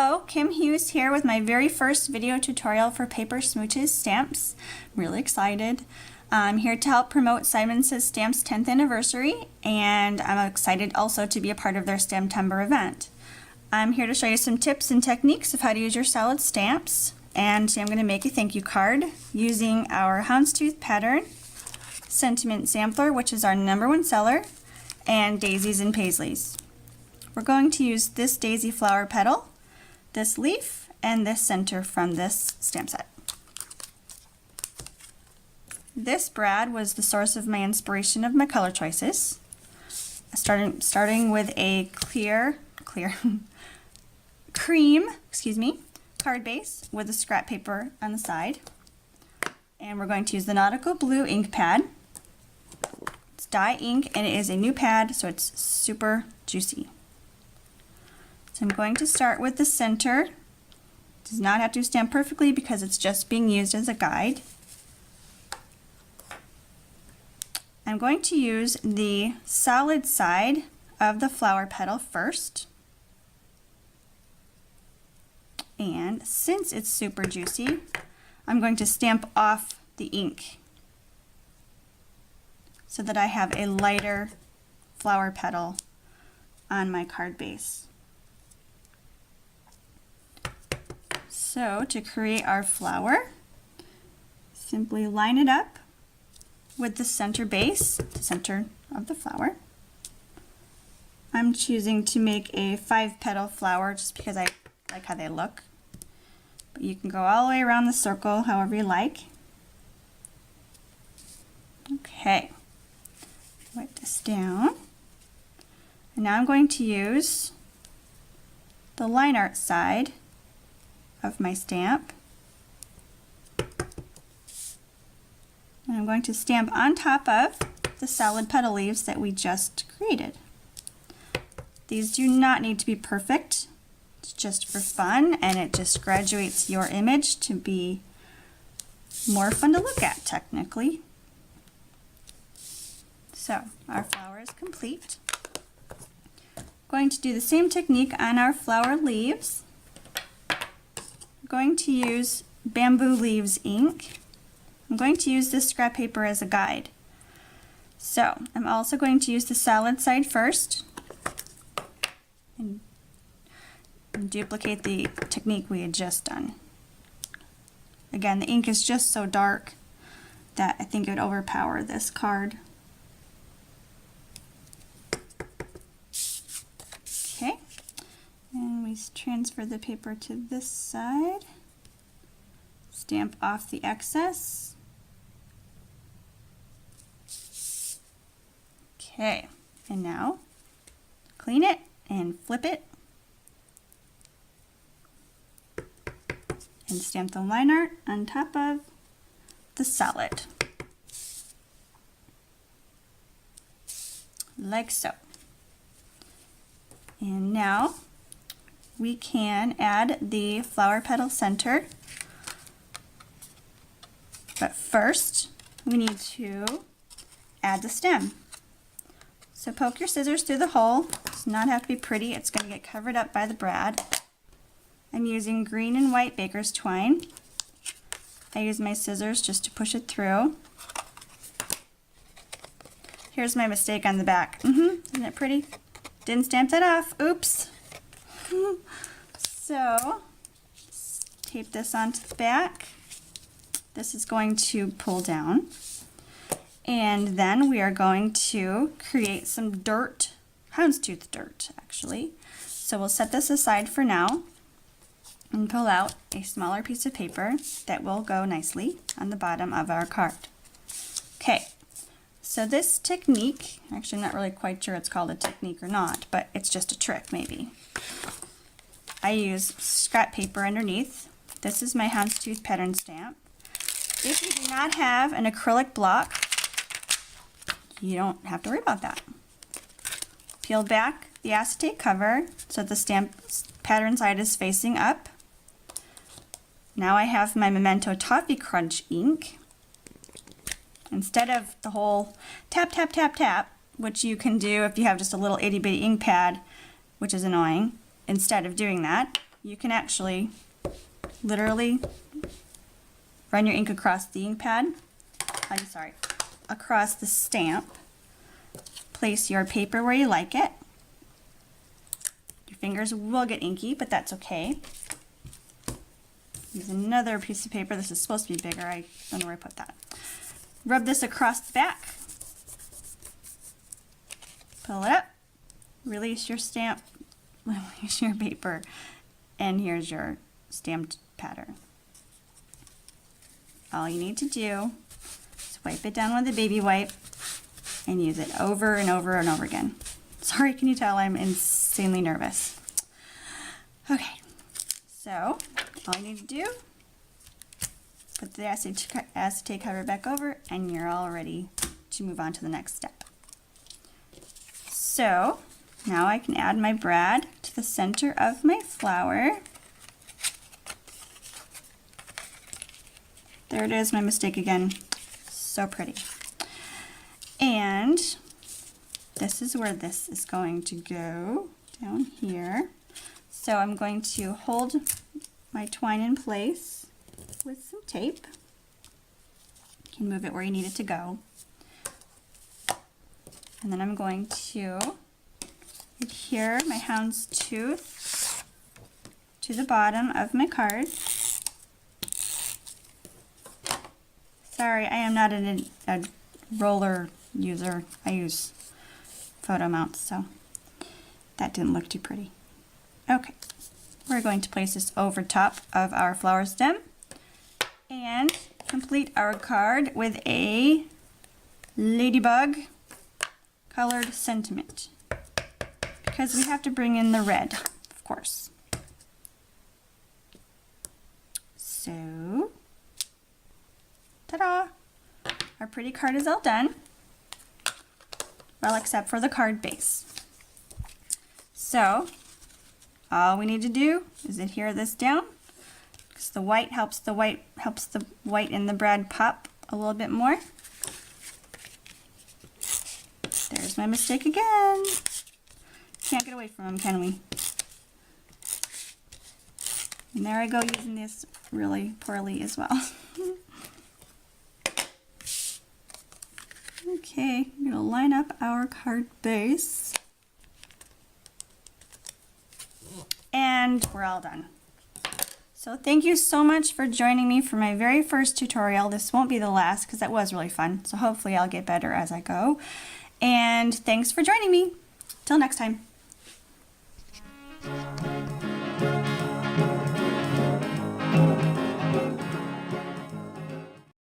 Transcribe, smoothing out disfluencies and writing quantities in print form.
Hello, Kim Hughes here with my very first video tutorial for Paper Smooches stamps. I'm really excited. I'm here to help promote Simon Says Stamps 10th anniversary, and I'm excited also to be a part of their Stamptember event. I'm here to show you some tips and techniques of how to use your solid stamps, and I'm going to make a thank you card using our houndstooth pattern, sentiment sampler, which is our #1 seller, and daisies and paisleys. We're going to use this daisy flower petal, this leaf, and this center from this stamp set. This brad was the source of my inspiration of my color choices. Starting with a cream card base with a scrap paper on the side. And we're going to use the nautical blue ink pad. It's dye ink and it is a new pad, so it's super juicy. So I'm going to start with the center. It does not have to stamp perfectly because it's just being used as a guide. I'm going to use the solid side of the flower petal first. And since it's super juicy, I'm going to stamp off the ink so that I have a lighter flower petal on my card base. So to create our flower, simply line it up with the center base, the center of the flower. I'm choosing to make a 5-petal flower just because I like how they look. But you can go all the way around the circle however you like. Okay, wipe this down. And now I'm going to use the line art side of my stamp. And I'm going to stamp on top of the solid petal leaves that we just created. These do not need to be perfect. It's just for fun, and it just graduates your image to be more fun to look at technically. So our flower is complete. I'm going to do the same technique on our flower leaves. Going to use Bamboo Leaves ink. I'm going to use this scrap paper as a guide. So I'm also going to use the solid side first and duplicate the technique we had just done. Again, the ink is just so dark that I think it would overpower this card. Okay. And we transfer the paper to this side, stamp off the excess. Okay, and now clean it and flip it and stamp the line art on top of the solid, like so. And now we can add the flower petal center, but first we need to add the stem. So poke your scissors through the hole. It does not have to be pretty, it's going to get covered up by the brad. I'm using green and white baker's twine. I use my scissors just to push it through. Here's my mistake on the back. Isn't it pretty? Didn't stamp that off. Oops. So tape this onto the back. This is going to pull down. And then we are going to create some dirt, houndstooth dirt actually. So we'll set this aside for now and pull out a smaller piece of paper that will go nicely on the bottom of our card. Okay, so this technique, actually I'm not really quite sure it's called a technique or not, but it's just a trick maybe. I use scrap paper underneath. This is my houndstooth pattern stamp. If you do not have an acrylic block, you don't have to worry about that. Peel back the acetate cover so the stamp pattern side is facing up. Now I have my Memento Toffee Crunch ink. Instead of the whole tap, tap, tap, tap, which you can do if you have just a little itty bitty ink pad, which is annoying, instead of doing that, you can actually literally run your ink across the ink pad, across the stamp. Place your paper where you like it. Your fingers will get inky, but that's okay. Use another piece of paper. This is supposed to be bigger. I don't know where I put that. Rub this across the back. Pull it up. Release your stamp. Release your paper. And here's your stamped pattern. All you need to do is wipe it down with a baby wipe and use it over and over and over again. Sorry, can you tell I'm insanely nervous? Okay, so all you need to do, put the acetate cover back over, and you're all ready to move on to the next step. So now I can add my brad to the center of my flower. There it is, my mistake again. So pretty. And this is where this is going to go, down here. So I'm going to hold my twine in place with some tape. You can move it where you need it to go. And then I'm going to adhere my houndstooth to the bottom of my card. Sorry, I am not a roller user. I use photo mounts, so that didn't look too pretty. Okay, we're going to place this over top of our flower stem and complete our card with a ladybug colored sentiment, because we have to bring in the red, of course. So, ta-da! Our pretty card is all done. Well, except for the card base. So, all we need to do is adhere this down, because the white helps the white in the brad pop a little bit more. There's my mistake again. Can't get away from them, can we? And there I go, using this really poorly as well. Okay, I'm going to line up our card base. And we're all done. So thank you so much for joining me for my very first tutorial. This won't be the last, because that was really fun. So hopefully I'll get better as I go. And thanks for joining me. Till next time.